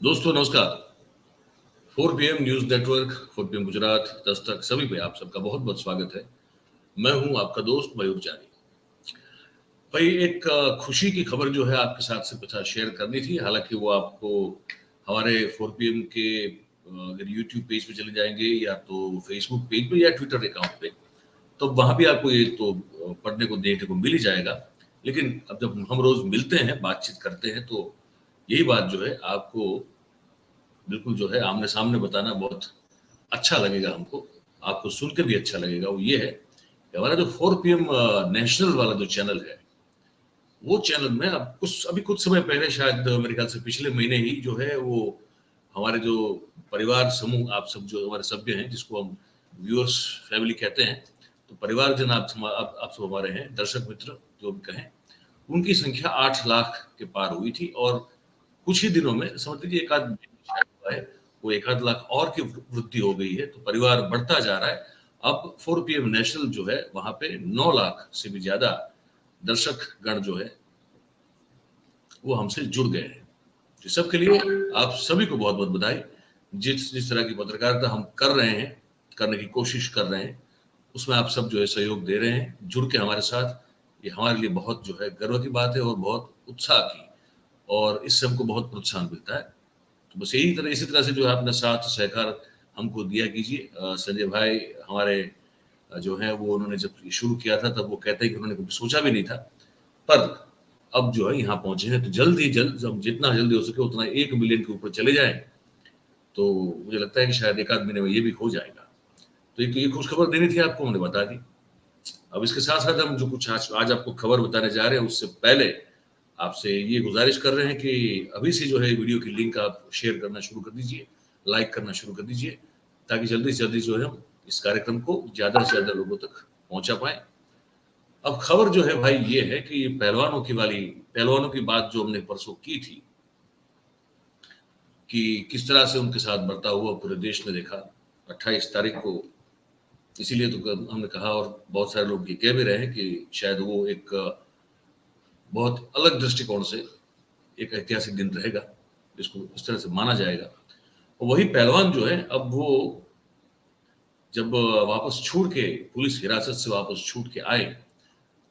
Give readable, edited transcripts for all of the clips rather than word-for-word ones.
दोस्तों नमस्कार। 4 PM news network, 4 PM Gujarat, Dastak सभी पे आप सबका बहुत बहुत स्वागत है। मैं हूं आपका दोस्त मयूर जानी। भाई एक खुशी की खबर जो है आपके साथ से शेयर करनी थी। हालांकि वो आपको हमारे 4 PM के अगर यूट्यूब पेज पे चले जाएंगे या तो फेसबुक पेज पे या ट्विटर अकाउंट पे, तो वहां भी आपको ये तो पढ़ने को देखने को मिल ही जाएगा। लेकिन अब जब हम रोज मिलते हैं, बातचीत करते हैं, तो यही बात जो है आपको बिल्कुल जो है आमने सामने बताना बहुत अच्छा लगेगा हमको, आपको सुन के भी अच्छा लगेगा। वो ये है कि हमारा जो 4 PM नेशनल वाला जो चैनल है, वो चैनल में अब कुछ समय पहले, शायद मेरे ख्याल से पिछले महीने ही जो है, वो हमारे जो परिवार समूह, आप सब जो हमारे सभ्य हैं, जिसको हम व्यूअर्स फैमिली कहते हैं, तो परिवारजन आप सब हमारे हैं, दर्शक मित्र जो भी कहें, उनकी संख्या 8 लाख के पार हुई थी। और कुछ ही दिनों में समझ लीजिए एक आध हुआ है, वो 1 आध लाख और की वृद्धि हो गई है। तो परिवार बढ़ता जा रहा है। अब 4 PM नेशनल जो है, वहां पे 9 लाख से भी ज्यादा दर्शक गण जो है वो हमसे जुड़ गए हैं। तो सबके लिए आप सभी को बहुत बहुत बधाई। जिस तरह की पत्रकारिता हम कर रहे हैं, करने की कोशिश कर रहे हैं, उसमें आप सब जो है सहयोग दे रहे हैं, जुड़ के हमारे साथ। ये हमारे लिए बहुत जो है गर्व की बात है और बहुत उत्साह की, और इससे हमको बहुत प्रोत्साहन मिलता है। तो बस इसी तरह से जो है अपना साथ सहकार हमको दिया कीजिए। संजय भाई हमारे जो है, वो उन्होंने जब शुरू किया था तब वो कहते हैं कि उन्होंने कभी सोचा भी नहीं था, पर अब जो है यहाँ पहुंचे हैं। तो जल्द हम जितना जल्दी हो सके उतना 1 मिलियन के ऊपर चले जाएं, तो मुझे लगता है कि शायद 1 आध महीने में ये भी हो जाएगा। तो ये खुश खबर देनी थी आपको, हमने बता दी। अब इसके साथ साथ हम जो कुछ आज आपको खबर बताने जा रहे हैं, उससे पहले आपसे ये गुजारिश कर रहे हैं कि अभी से जो है वीडियो की लिंक आप शेयर करना शुरू कर दीजिए, लाइक करना शुरू कर दीजिए, ताकि जल्दी से जल्दी जो है हम इस कार्यक्रम को ज्यादा से ज्यादा लोगों तक पहुंचा पाए। अब खबर जो है भाई ये है कि पहलवानों की बात जो हमने परसों की थी, कि किस तरह से उनके साथ बर्ताव हुआ, पूरे देश ने देखा 28 तारीख को। इसीलिए तो हमने कहा, और बहुत सारे लोग ये कह भी रहे हैं कि शायद वो एक बहुत अलग दृष्टिकोण से एक ऐतिहासिक दिन रहेगा, जिसको इस तरह से माना जाएगा। और वही पहलवान जो है, अब वो जब वापस छूट के, पुलिस हिरासत से वापस छूट के आए,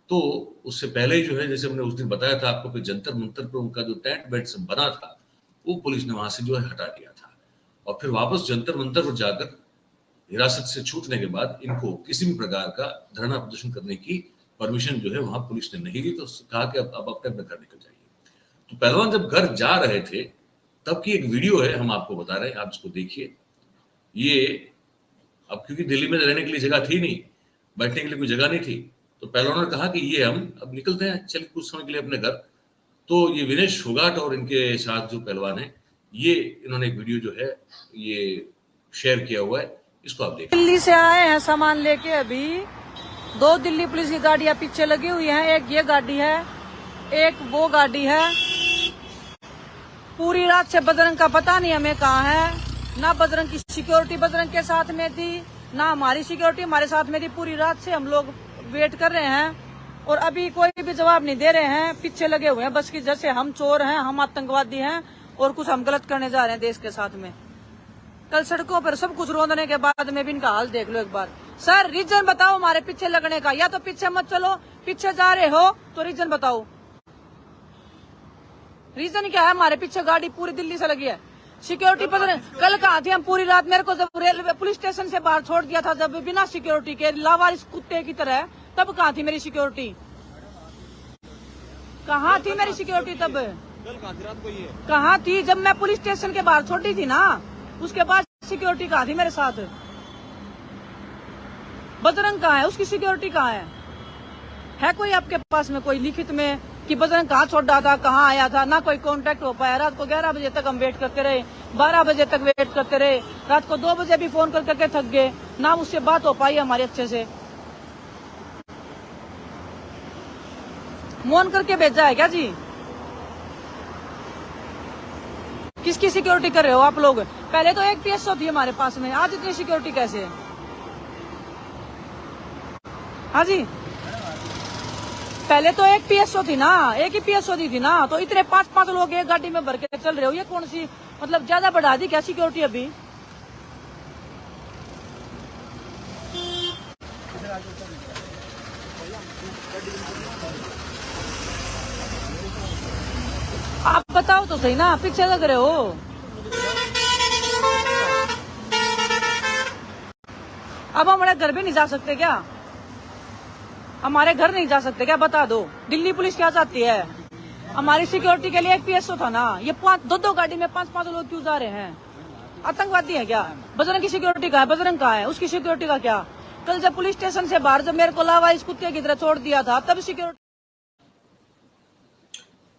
तो उससे पहले ही जो है, जैसे हमने उस दिन बताया था आपको कि जंतर मंतर पर उनका जो टेंट बेड से बना था, वो पुलिस ने वहां से जो है हटा दिया था। और फिर वापस जंतर मंतर पर जाकर हिरासत से छूटने के बाद इनको किसी भी प्रकार का धरना प्रदर्शन करने की परमिशन जो है वहां पुलिस ने नहीं दी। तो कहा कि अब अपने अपने घर निकल जाइए। तो पहलवान जब घर जा रहे थे, तब की एक वीडियो है, हम आपको बता रहे हैं, आप इसको देखिए। ये अब क्योंकि दिल्ली में रहने के लिए जगह थी नहीं, बैठने के लिए कोई जगह नहीं थी, तो पहलवानों ने कहा कि ये हम अब निकलते हैं, चल कुछ समय के लिए अपने घर। तो ये विनेश फोगाट और इनके साथ जो पहलवान है, ये इन्होंने एक वीडियो जो है ये शेयर किया हुआ है, इसको आप देखिए। दिल्ली से आए हैं सामान लेके। अभी 2 दिल्ली पुलिस की गाड़ियां पीछे लगी हुई हैं। एक ये गाड़ी है, एक वो गाड़ी है। पूरी रात से बजरंग का पता नहीं हमें कहाँ है। ना बजरंग की सिक्योरिटी बजरंग के साथ में थी, ना हमारी सिक्योरिटी हमारे साथ में थी। पूरी रात से हम लोग वेट कर रहे हैं और अभी कोई भी जवाब नहीं दे रहे हैं। पीछे लगे हुए हैं बस की, जैसे हम चोर हैं, हम आतंकवादी हैं और कुछ हम गलत करने जा रहे हैं देश के साथ में। कल सड़कों पर सब कुछ रोंदने के बाद में भी इनका हाल देख लो एक बार। सर रीजन बताओ हमारे पीछे लगने का, या तो पीछे मत चलो, पीछे जा रहे हो तो रीजन बताओ। रीजन क्या है? हमारे पीछे गाड़ी पूरी दिल्ली से लगी है। सिक्योरिटी पता कल कहाँ थी हम पूरी रात? मेरे को जब रेलवे पुलिस स्टेशन से बाहर छोड़ दिया था, जब बिना सिक्योरिटी के लावारिस कुत्ते की तरह, तब कहाँ थी मेरी सिक्योरिटी? कहाँ थी मेरी सिक्योरिटी तब? कहाँ थी जब मैं पुलिस स्टेशन के बाहर छोड़ी थी ना? उसके बाद सिक्योरिटी कहाँ थी मेरे साथ? बजरंग कहाँ है? उसकी सिक्योरिटी कहाँ है कोई आपके पास में कोई लिखित में कि बजरंग कहाँ छोड़ा था, कहाँ आया था? ना कोई कांटेक्ट हो पाया। रात को 11 बजे तक हम वेट करते रहे, 12 बजे तक वेट करते रहे, रात को 2 बजे भी फोन कर करके थक गए, ना उससे बात हो पाई हमारी अच्छे से। मौन करके भेजा है क्या जी? किसकी सिक्योरिटी कर रहे हो आप लोग? पहले तो एक PSO थी हमारे पास में, आज इतनी सिक्योरिटी कैसे है? हाँ जी, पहले तो एक PSO थी ना, एक ही PSO दी थी ना, तो इतने 5-5 लोग एक गाड़ी में भर के चल रहे हो, ये कौन सी मतलब ज्यादा बढ़ा दी क्या सिक्योरिटी अभी? आप बताओ तो सही ना, पीछे लग रहे हो। अब हमारे घर भी नहीं जा सकते क्या? हमारे घर नहीं जा सकते क्या? बता दो। दिल्ली पुलिस क्या चाहती है? हमारी सिक्योरिटी के लिए एक पीएसओ था ना, ये दो गाड़ी में 5-5 लोग क्यों जा रहे हैं? आतंकवादी है क्या? बजरंग की सिक्योरिटी का है, बजरंग का है, उसकी सिक्योरिटी का क्या? कल जब पुलिस स्टेशन से बाहर जब मेरे को लावारिस कुत्ते की तरह छोड़ दिया था, तब सिक्योरिटी।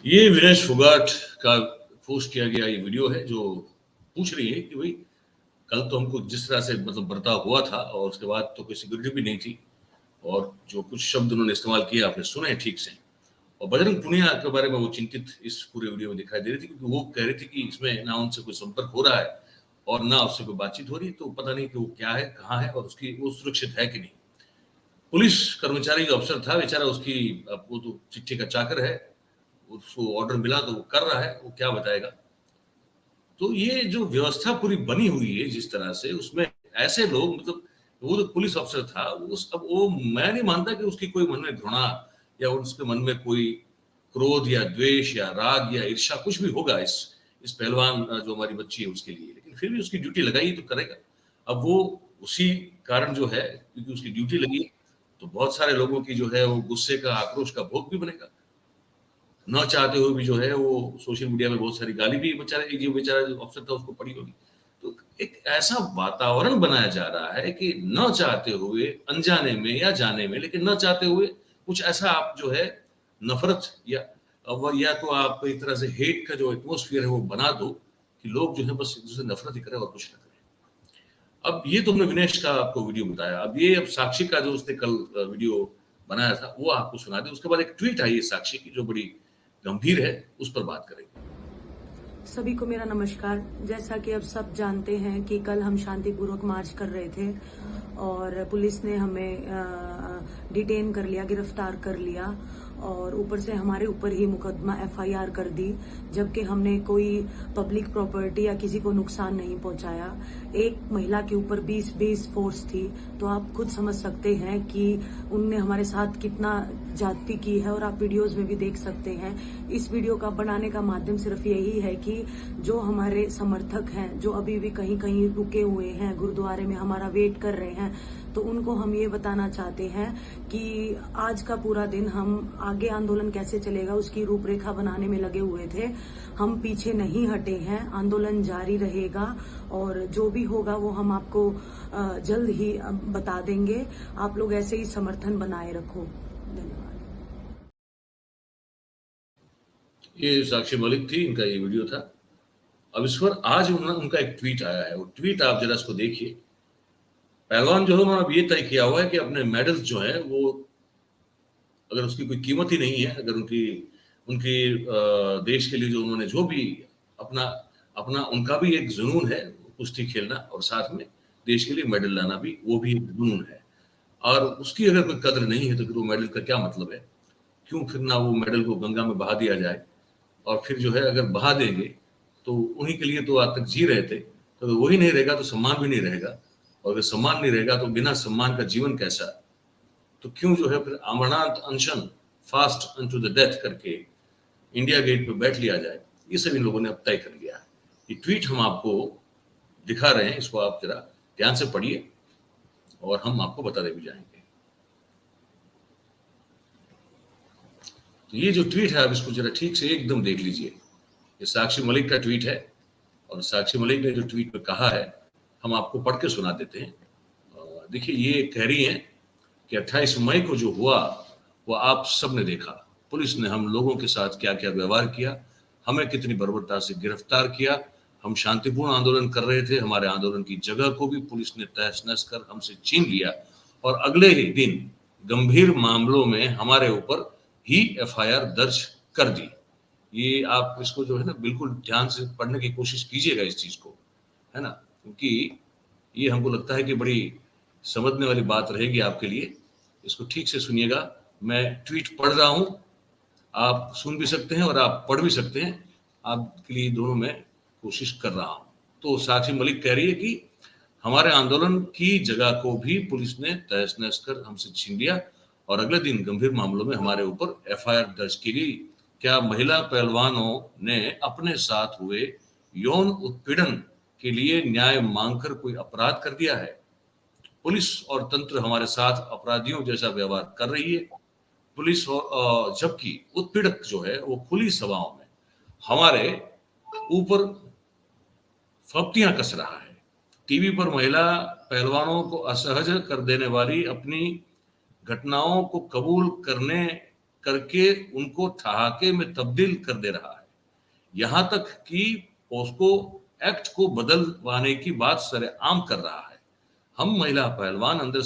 ये विनेश फोगाट का पोस्ट किया गया ये वीडियो है, जो पूछ रही है कि भाई कल तो हमको जिस तरह से मतलब बर्ताव हुआ था और उसके बाद तो कोई सिक्योरिटी भी नहीं थी, और जो कुछ शब्द उन्होंने इस्तेमाल किए आपने सुने ठीक से। और बजरंग पुनिया के बारे में वो चिंतित इस पूरे वीडियो में दिखाई दे रही थी, क्योंकि वो कह रही थी कि इसमें ना उनसे कोई संपर्क हो रहा है और ना उससे कोई बातचीत हो रही, तो पता नहीं कि वो क्या है, कहाँ है और उसकी वो सुरक्षित है कि नहीं। पुलिस कर्मचारी जो अफसर था बेचारा, उसकी वो तो चिट्ठी का चाकर है, उसको ऑर्डर मिला तो वो कर रहा है, वो क्या बताएगा। तो ये जो व्यवस्था पूरी बनी हुई है जिस तरह से, उसमें ऐसे लोग, मतलब वो जो पुलिस अफसर था उस, अब वो मैं नहीं मानता कि उसकी कोई मन में घृणा या उसके मन में कोई क्रोध या द्वेष या राग या ईर्ष्या कुछ भी होगा इस पहलवान जो हमारी बच्ची है उसके लिए, लेकिन फिर भी उसकी ड्यूटी लगाई तो करेगा। अब वो उसी कारण जो है, क्योंकि उसकी ड्यूटी लगी, तो बहुत सारे लोगों की जो है वो गुस्से का, आक्रोश का भोग भी बनेगा। न चाहते हुए भी जो है वो सोशल मीडिया में बहुत सारी गाली भी बेचारे, जो बेचारा जो अफसर था उसको पड़ी होगी। तो एक ऐसा वातावरण बनाया जा रहा है कि न चाहते हुए, अनजाने में या जाने में, लेकिन न चाहते हुए कुछ ऐसा आप जो है नफरत या तो आप एक तरह से हेट का जो एटमोस्फियर है वो बना दो कि लोग जो है बस एक दूसरे से नफरत ही करें और कुछ न करें। अब ये तुमने विनेश का आपको वीडियो बताया, अब ये अब साक्षी का जो उसने कल वीडियो बनाया था वो आपको सुना दे। उसके बाद एक ट्वीट आई है साक्षी की जो बड़ी गंभीर है, उस पर बात करेंगे। सभी को मेरा नमस्कार। जैसा कि अब सब जानते हैं कि कल हम शांतिपूर्वक मार्च कर रहे थे और पुलिस ने हमें डिटेन कर लिया, गिरफ्तार कर लिया और ऊपर से हमारे ऊपर ही मुकदमा एफआईआर कर दी, जबकि हमने कोई पब्लिक प्रॉपर्टी या किसी को नुकसान नहीं पहुंचाया। एक महिला के ऊपर 20 फोर्स थी, तो आप खुद समझ सकते हैं कि उनने हमारे साथ कितना ज्यादती की है और आप वीडियोस में भी देख सकते हैं। इस वीडियो का बनाने का माध्यम सिर्फ यही है कि जो हमारे समर्थक हैं, जो अभी भी कहीं कहीं रुके हुए हैं, गुरुद्वारे में हमारा वेट कर रहे हैं, तो उनको हम ये बताना चाहते हैं कि आज का पूरा दिन हम आगे आंदोलन कैसे चलेगा उसकी रूपरेखा बनाने में लगे हुए थे। हम पीछे नहीं हटे हैं, आंदोलन जारी रहेगा और जो भी होगा वो हम आपको जल्द ही बता देंगे। आप लोग ऐसे ही समर्थन बनाए रखो। धन्यवाद। ये साक्षी मलिक थी, इनका ये वीडियो था। अब इस पर आज उनका एक ट्वीट आया है, वो ट्वीट आप जरा इसको देखिए। पहलवान जो है उन्होंने अब ये तय किया हुआ है कि अपने मेडल्स जो है वो, अगर उसकी कोई कीमत ही नहीं है, अगर उनकी उनकी देश के लिए जो उन्होंने जो भी अपना अपना उनका भी एक जुनून है कुश्ती खेलना और साथ में देश के लिए मेडल लाना भी, वो भी एक जुनून है। और उसकी अगर कोई कद्र नहीं है तो फिर वो मेडल का क्या मतलब है? क्यों फिर ना वो मेडल को गंगा में बहा दिया जाए, और फिर जो है अगर बहा देंगे तो उन्हीं के लिए तो आज तक जी रहे थे, तो अगर वही नहीं रहेगा तो सम्मान भी नहीं रहेगा, और अगर सम्मान नहीं रहेगा तो बिना सम्मान का जीवन कैसा? तो क्यों जो है फिर अमरनाथ अनशन, फास्ट अनटू द डेथ करके इंडिया गेट पे बैठ लिया जाए? ये सब इन लोगों ने अब तय कर लिया है। ये ट्वीट हम आपको दिखा रहे हैं, इसको आप जरा ध्यान से पढ़िए और हम आपको बताते भी जाएंगे। तो ये जो ट्वीट है आप इसको जरा ठीक से एकदम देख लीजिए। ये साक्षी मलिक का ट्वीट है और साक्षी मलिक ने जो ट्वीट में कहा है हम आपको पढ़ के सुना देते हैं। देखिए, ये कह रही हैं कि 28 मई को जो हुआ वो आप सब ने देखा। पुलिस ने हम लोगों के साथ क्या क्या व्यवहार किया, हमें कितनी बर्बरता से गिरफ्तार किया। हम शांतिपूर्ण आंदोलन कर रहे थे, हमारे आंदोलन की जगह को भी पुलिस ने तहस नहस कर हमसे छीन लिया और अगले ही दिन गंभीर मामलों में हमारे ऊपर ही एफआईआर दर्ज कर दी। ये आप इसको जो है ना बिल्कुल ध्यान से पढ़ने की कोशिश कीजिएगा इस चीज को, है ना, क्योंकि ये हमको लगता है कि बड़ी समझने वाली बात रहेगी आपके लिए। इसको ठीक से सुनिएगा। मैं ट्वीट पढ़ रहा हूं, आप सुन भी सकते हैं और आप पढ़ भी सकते हैं। आपके लिए दोनों में कोशिश कर रहा हूं। तो साक्षी मलिक कह रही है कि हमारे आंदोलन की जगह को भी पुलिस ने तहस नहस कर हमसे छीन लिया और अगले दिन गंभीर मामलों में हमारे ऊपर एफआईआर दर्ज की गई। क्या महिला पहलवानों ने अपने साथ हुए यौन उत्पीड़न के लिए न्याय मांगकर कोई अपराध कर दिया है? पुलिस और तंत्र हमारे साथ अपराधियों जैसा व्यवहार कर रही है। पुलिस और जबकि उत्पीड़क जो है वो खुली सभाओं में हमारे ऊपर फप्तियां कस रहा है। टीवी पर महिला पहलवानों को असहज कर देने वाली अपनी घटनाओं को कबूल करके उनको ठहाके में तब्दील कर दे रहा है। यहां तक कि पोस्को एक्ट को बदलवाने की बात सरेआम कर रहा है। हम महिला पहलवान अंदर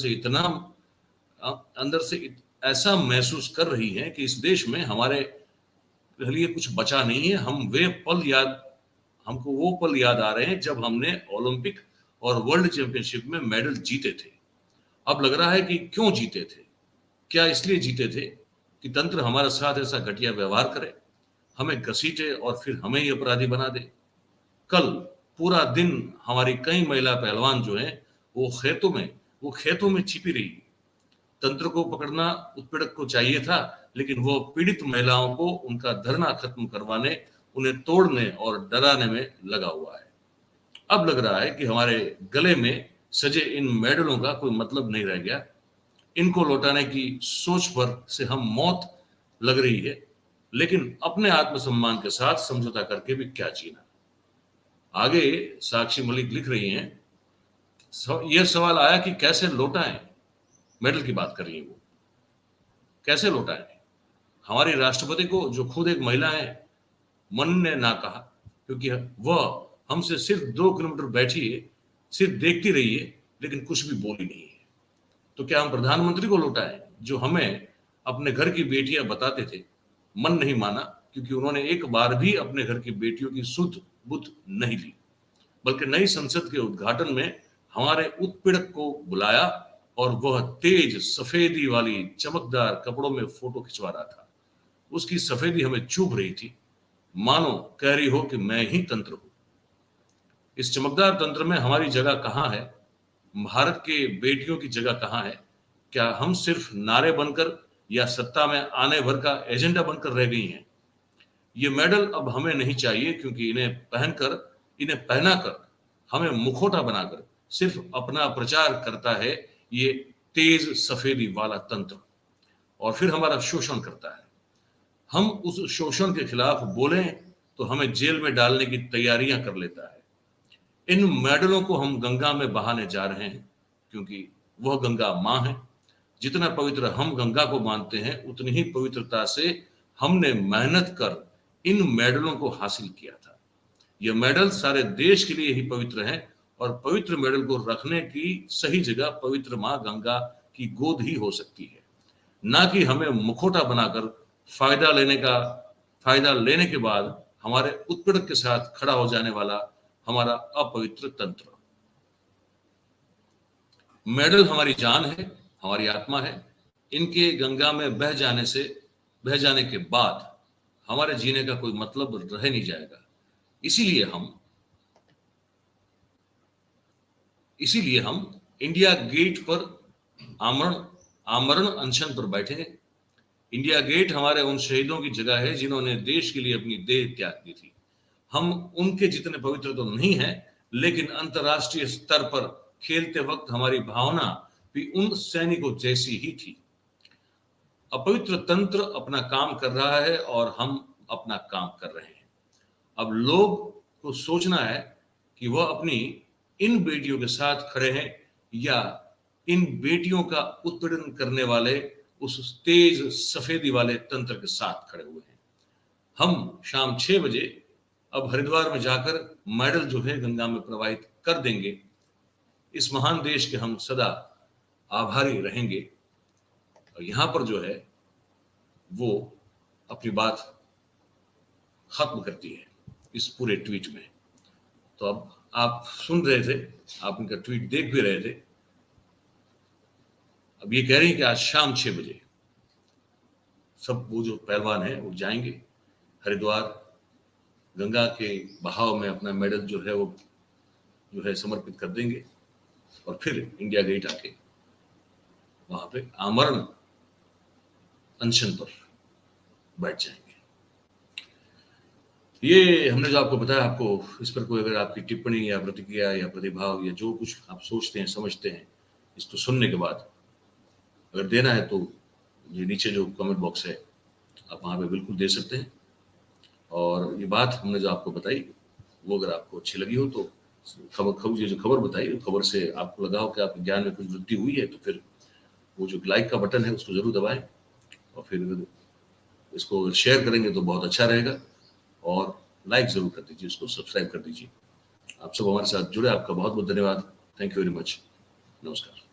से ऐसा महसूस कर रही हैं कि इस देश में हमारे लिए कुछ बचा नहीं है। हमको वो पल याद आ रहे हैं जब हमने ओलंपिक और वर्ल्ड चैंपियनशिप में मेडल जीते थे। अब लग रहा है कि क्यों जीते थे? क्या इसलिए जीते थे कि तंत्र हमारे साथ ऐसा घटिया व्यवहार करे, हमें घसीटे और फिर हमें ही अपराधी बना दे? कल पूरा दिन हमारी कई महिला पहलवान जो हैं वो खेतों में छिपी रही। तंत्र को पकड़ना उत्पीड़क को चाहिए था, लेकिन वो पीड़ित महिलाओं को उनका धरना खत्म करवाने, उन्हें तोड़ने और डराने में लगा हुआ है। अब लग रहा है कि हमारे गले में सजे इन मेडलों का कोई मतलब नहीं रह गया। इनको लौटाने की सोच पर से हम मौत लग रही है, लेकिन अपने आत्मसम्मान के साथ समझौता करके भी क्या जीना। आगे साक्षी मलिक लिख रही हैं, यह सवाल आया कि कैसे लौटाएं। मेडल की बात कर रही है वो, कैसे लौटाएं? हमारी राष्ट्रपति को, जो खुद एक महिला है, मन ने ना कहा, क्योंकि वह हमसे सिर्फ 2 किलोमीटर बैठी है, सिर्फ देखती रही है, लेकिन कुछ भी बोली नहीं है। तो क्या हम प्रधानमंत्री को लौटाएं, जो हमें अपने घर की बेटियां बताते थे? मन नहीं माना, क्योंकि उन्होंने एक बार भी अपने घर की बेटियों की सुध बुध नहीं ली, बल्कि नई संसद के उद्घाटन में हमारे उत्पीड़क को बुलाया और वह तेज सफेदी वाली चमकदार कपड़ों में फोटो खिंचवा रहा था। उसकी सफेदी हमें चुभ रही थी, मानो कह रही हो कि मैं ही तंत्र हूं। इस चमकदार तंत्र में हमारी जगह कहां है? भारत के बेटियों की जगह कहां है? क्या हम सिर्फ नारे बनकर या सत्ता में आने भर का एजेंडा बनकर रह गई हैं? ये मेडल अब हमें नहीं चाहिए, क्योंकि इन्हें पहनाकर हमें मुखौटा बनाकर सिर्फ अपना प्रचार करता है ये तेज सफेदी वाला तंत्र, और फिर हमारा शोषण करता है। हम उस शोषण के खिलाफ बोलें तो हमें जेल में डालने की तैयारियां कर लेता है। इन मेडलों को हम गंगा में बहाने जा रहे हैं, क्योंकि वह गंगा मां है। जितना पवित्र हम गंगा को मानते हैं, उतनी ही पवित्रता से हमने मेहनत कर इन मेडलों को हासिल किया था। यह मेडल सारे देश के लिए ही पवित्र हैं, और पवित्र मेडल को रखने की सही जगह पवित्र मां गंगा की गोद ही हो सकती है, ना कि हमें मुखौटा बनाकर फायदा लेने के बाद हमारे उत्पीड़क के साथ खड़ा हो जाने वाला हमारा अपवित्र तंत्र। मेडल हमारी जान है, हमारी आत्मा है। इनके गंगा में बह जाने के बाद हमारे जीने का कोई मतलब रह नहीं जाएगा। इसीलिए हम इंडिया गेट पर आमरण अनशन पर बैठे हैं। इंडिया गेट हमारे उन शहीदों की जगह है जिन्होंने देश के लिए अपनी देह त्याग दी थी। हम उनके जितने पवित्र तो नहीं हैं, लेकिन अंतरराष्ट्रीय स्तर पर खेलते वक्त हमारी भावना भी उन सैनिकों जैसी ही थी। अपवित्र तंत्र अपना काम कर रहा है और हम अपना काम कर रहे हैं। अब लोग को सोचना है कि वह अपनी इन बेटियों के साथ खड़े हैं या इन बेटियों का उत्पीड़न करने वाले उस तेज सफेदी वाले तंत्र के साथ खड़े हुए हैं। हम शाम 6 बजे अब हरिद्वार में जाकर मेडल जो है गंगा में प्रवाहित कर देंगे। इस महान देश के हम सदा आभारी रहेंगे। और यहां पर जो है वो अपनी बात खत्म करती है इस पूरे ट्वीट में। तो अब आप सुन रहे थे, आप इनका ट्वीट देख भी रहे थे। अब ये कह रही हैं कि आज शाम 6 बजे सब वो जो पहलवान है वो जाएंगे हरिद्वार गंगा के बहाव में अपना मेडल जो है वो जो है समर्पित कर देंगे और फिर इंडिया गेट आके वहां पे आमरण अनशन पर बैठ जाएंगे। ये हमने जो आपको बताया, आपको इस पर कोई अगर आपकी टिप्पणी या प्रतिक्रिया या प्रतिभाव या जो कुछ आप सोचते हैं समझते हैं इसको सुनने के बाद अगर देना है तो ये नीचे जो कमेंट बॉक्स है आप वहां पे बिल्कुल दे सकते हैं। और ये बात हमने जो आपको बताई वो अगर आपको अच्छी लगी हो तो ये जो खबर बताई खबर से आपको लगा हो कि आपके ज्ञान में कुछ वृद्धि हुई है तो फिर वो जो लाइक का बटन है उसको जरूर दबाएं और फिर इसको अगर शेयर करेंगे तो बहुत अच्छा रहेगा और लाइक जरूर कर दीजिए, उसको सब्सक्राइब कर दीजिए। आप सब हमारे साथ जुड़े, आपका बहुत बहुत धन्यवाद। Thank you very much. नमस्कार।